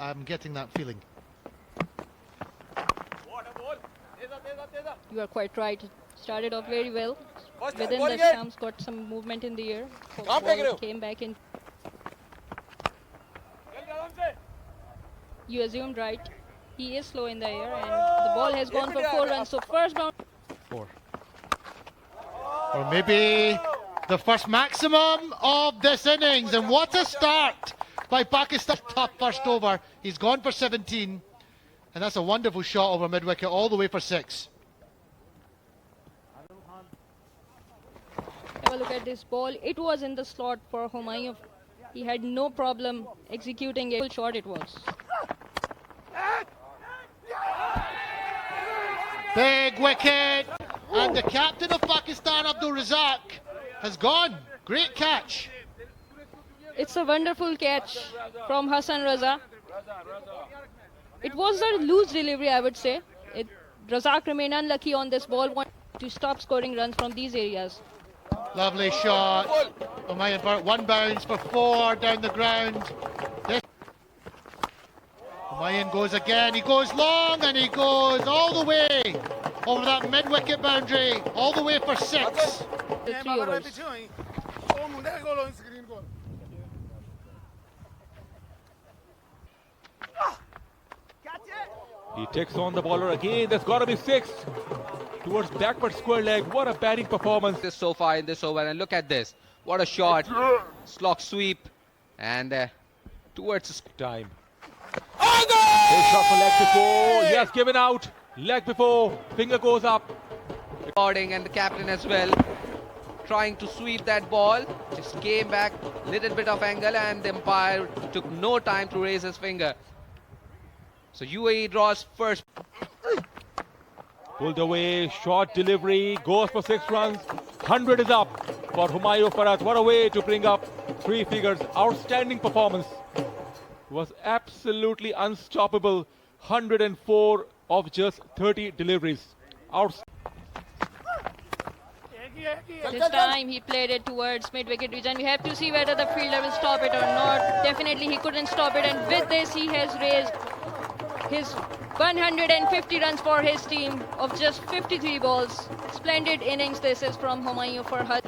I'm getting that feeling. You are quite right. It started off very well. Within the stumps, got some movement in the air. Ball came back in. You assumed right. He is slow in the air, and the ball has gone for 4 runs. So first bound. 4. Or maybe the first maximum of this innings. And what a start by Pakistan. Tough first over. He's gone for 17. And that's a wonderful shot over mid-wicket all the way for 6. Have a look at this ball. It was in the slot for Humayun. He had no problem executing it. Full shot it was. Big wicket. And the captain of Pakistan, Abdul Razak, has gone. Great catch. It's a wonderful catch from Hassan Raza. It was a loose delivery, I would say. Razak remained unlucky on this ball. Want to stop scoring runs from these areas. Lovely shot. Humayun, 1 bounce for 4 down the ground. Humayun goes again. He goes long and he goes all the way over that mid-wicket boundary, all the way for 6. The 3 overs. He takes on the bowler again. There's got to be 6 towards backward square leg. What a batting performance this so far in this over, and look at this. What a shot. Slog sweep and towards time. His shot for leg before. He has given out. Leg before. Finger goes up. recording, and the captain as well, trying to sweep that ball. Just came back, little bit of angle, and the umpire took no time to raise his finger. So UAE draws first. Pulled away, short delivery, goes for 6 runs. 100 is up for Humayun Farhat. What a way to bring up 3 figures. Outstanding performance. Was absolutely unstoppable. 104 of just 30 deliveries. This time he played it towards mid-wicket region. We have to see whether the fielder will stop it or not. Definitely he couldn't stop it, and with this he has raised his 150 runs for his team of just 53 balls. Splendid innings this is from Humayun Farhat.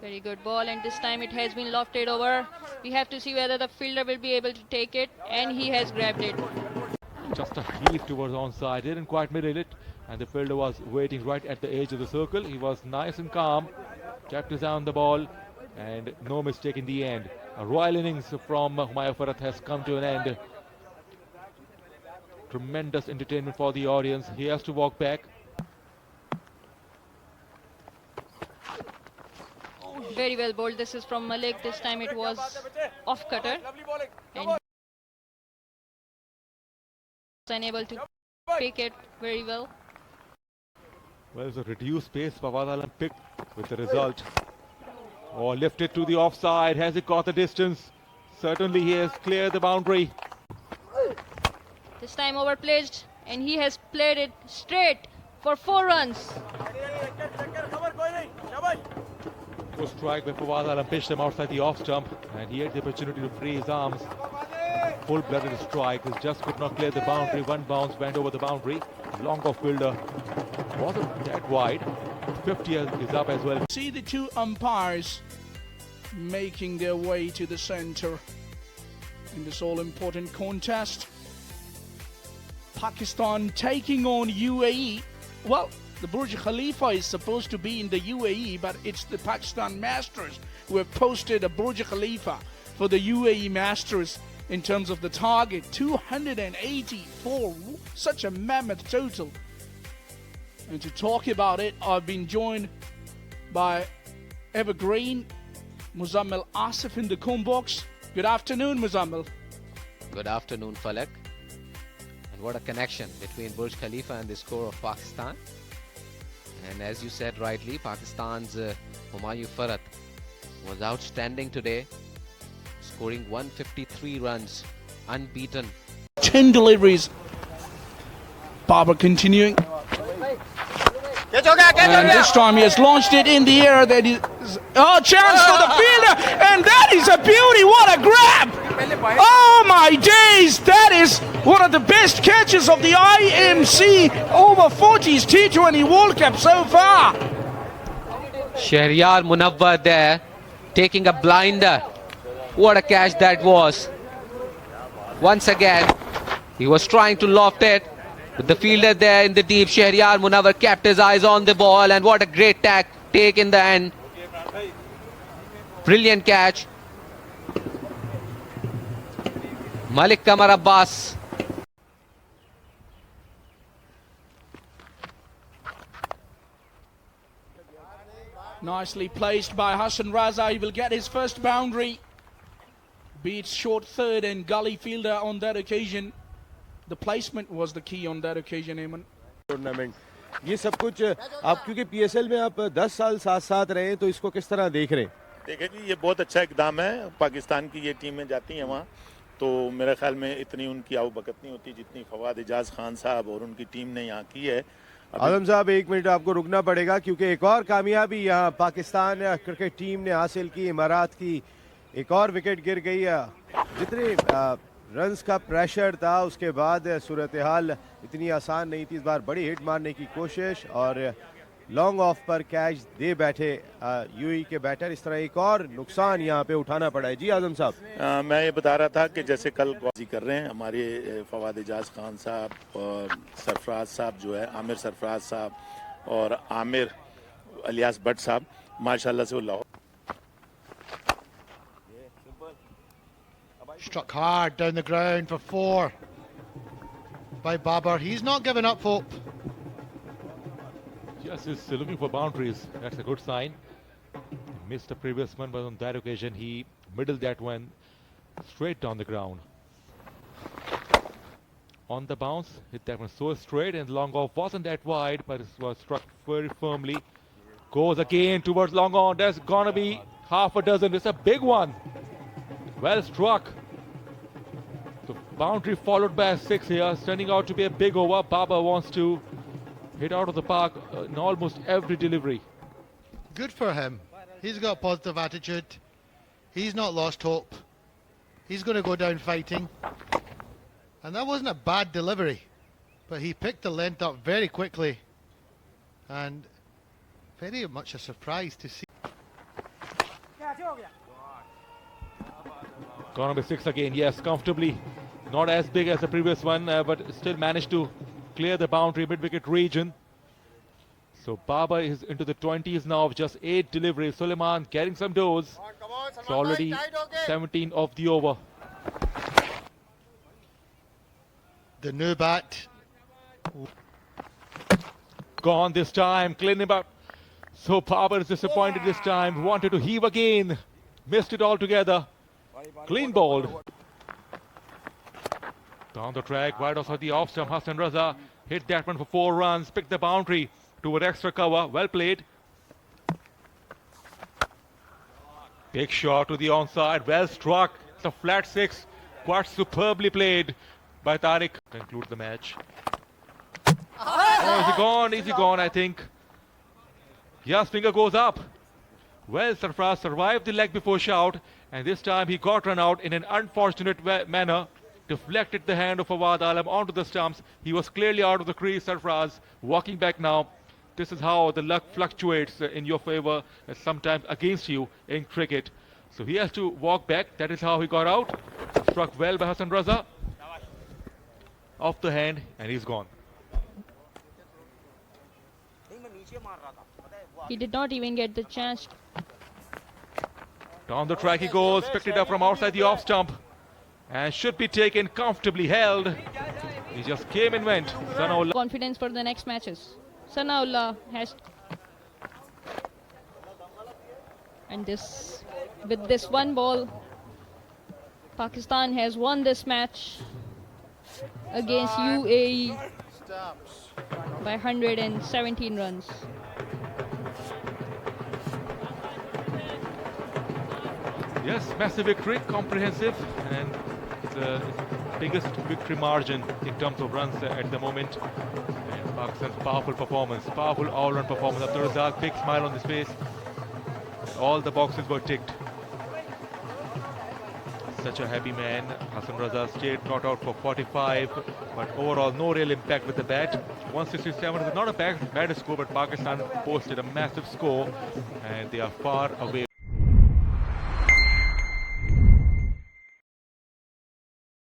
Very good ball, and this time it has been lofted over. We have to see whether the fielder will be able to take it, and he has grabbed it. Just a heave towards onside, didn't quite middle it, and the fielder was waiting right at the edge of the circle. He was nice and calm, kept his eye on the ball, and no mistake in the end. A royal innings from Humayun Farhat has come to an end. Tremendous entertainment for the audience. He has to walk back. Very well bowled. This is from Malik. This time it was off cutter, and he was unable to pick it very well. Well, it's a reduced pace. Fawad Alam picked with the result. Oh, lifted to the offside. Has it got the distance? Certainly he has cleared the boundary. This time overplaced, and he has played it straight for 4 runs. Good strike by Fawad Alam, pitched him outside the off stump, and he had the opportunity to free his arms. Full-blooded strike. He just could not clear the boundary. One bounce went over the boundary. Long off fielder wasn't that wide. 50 is up as well. See the 2 umpires making their way to the center in this all-important contest. Pakistan taking on UAE. Well, the Burj Khalifa is supposed to be in the UAE, but it's the Pakistan Masters who have posted a Burj Khalifa for the UAE Masters in terms of the target. 284, such a mammoth total. And to talk about it, I've been joined by Evergreen Muzammil Asif in the comb box. Good afternoon, Muzammil. Good afternoon, Falak. And what a connection between Burj Khalifa and the score of Pakistan. And as you said rightly, Pakistan's Humayun Farhat was outstanding today, scoring 153 runs, unbeaten. 10 deliveries. Babar continuing. And this time he has launched it in the air. That is, chance for the fielder, and that is a beauty. What a grab! Oh my days! one of the best catches of the IMC over 40s T20 World Cup so far. Shahryar Munawwar there, taking a blinder. What a catch that was. Once again, he was trying to loft it, but the fielder there in the deep, Shahryar Munawwar, kept his eyes on the ball, and what a great take in the end. Brilliant catch. Malik Kamar Abbas. Nicely placed by Hassan Raza. He will get his first boundary. Beats short third and gully fielder on that occasion. The placement was the key on that occasion, Eamon. Tournament ये सब कुछ आप क्योंकि PSL में आप 10 साल साथ साथ रहे हैं तो इसको किस तरह देख रहे हैं? देखिए जी, ये बहुत अच्छा इकदाम है। पाकिस्तान की ये टीमें जाती हैं वहाँ, तो मेरे ख्याल में इतनी उनकी आवभगत नहीं होती जितनी फवाद एजाज खान साहब और उनकी टीम ने यहाँ की है। आजम साहब, एक मिनट आपको रुकना पड़ेगा क्योंकि एक और कामयाबी यहाँ पाकिस्तान क्रिकेट टीम ने हासिल की। इमारात की एक और विकेट गिर गई है। जितने रन्स का प्रेशर था उसके बाद सूरत हाल इतनी आसान नहीं थी। इस बार बड़ी हिट मारने की कोशिश और लॉन्ग ऑफ पर कैच दे बैठे यूएई के बैटर। इस तरह एक और नुकसान यहाँ पे उठाना पड़ा है। जी आजम साहब, मैं ये बता रहा था कि जैसे कल गौजी कर रहे हैं हमारे फवाद एजाज खान साहब और सरफराज साहब जो है, आमिर सरफराज साहब और आमिर अलियास भट्ट साहब, माशाल्लाह से वो Lahore. Struck hard down the ground for 4 by Babar. He's not given up hope. Just is looking for boundaries. That's a good sign. He missed the previous one, but on that occasion he middled that one straight down the ground. On the bounce, hit that one so straight, and long off wasn't that wide, but it was struck very firmly. Goes again towards long on. There's gonna be half a dozen. It's a big one. Well struck. The boundary followed by a 6 here, turning out to be a big over. Baba wants to hit out of the park in almost every delivery. Good for him. He's got a positive attitude. He's not lost hope. He's going to go down fighting. And that wasn't a bad delivery, but he picked the length up very quickly. And very much a surprise to see. Gonna be 6 again, yes, comfortably. Not as big as the previous one, but still managed to clear the boundary mid-wicket region. So Baba is into the 20s now of just 8 deliveries. Suleiman getting some dose. It's already 17 of the over. The new bat. Gone this time, clean him up. So Baba is disappointed this time. Wanted to heave again. Missed it altogether. Clean bowled. Down the track, wide outside the off stump. Hassan Raza hit that one for 4 runs. Picked the boundary toward extra cover. Well played. Big shot to the onside. Well struck. It's a flat 6. Quite superbly played by Tariq. Conclude the match. Oh, is he gone? Is he gone, I think? Yes, finger goes up. Well, Sarfraz survived the leg before shout, and this time he got run out in an unfortunate manner. Deflected the hand of Fawad Alam onto the stumps. He was clearly out of the crease, Sarfraz. Walking back now. This is how the luck fluctuates in your favor and sometimes against you in cricket. So he has to walk back. That is how he got out. Struck well by Hassan Raza. Off the hand, and he's gone. He did not even get the chance. Down the track he goes, picked it up from outside the off stump, and should be taken, comfortably held. He just came and went. Sanaullah. Confidence for the next matches. Sanaullah has, and with this one ball, Pakistan has won this match against UAE by 117 runs. Yes, massive victory, comprehensive, and it's the biggest victory margin in terms of runs at the moment. And Pakistan's powerful performance, powerful all-round performance. Abdul Razak, big smile on his face. All the boxes were ticked. such a happy man. Hassan Raza stayed not out for 45, but overall no real impact with the bat. 167 is not a bad score, but Pakistan posted a massive score, and they are far away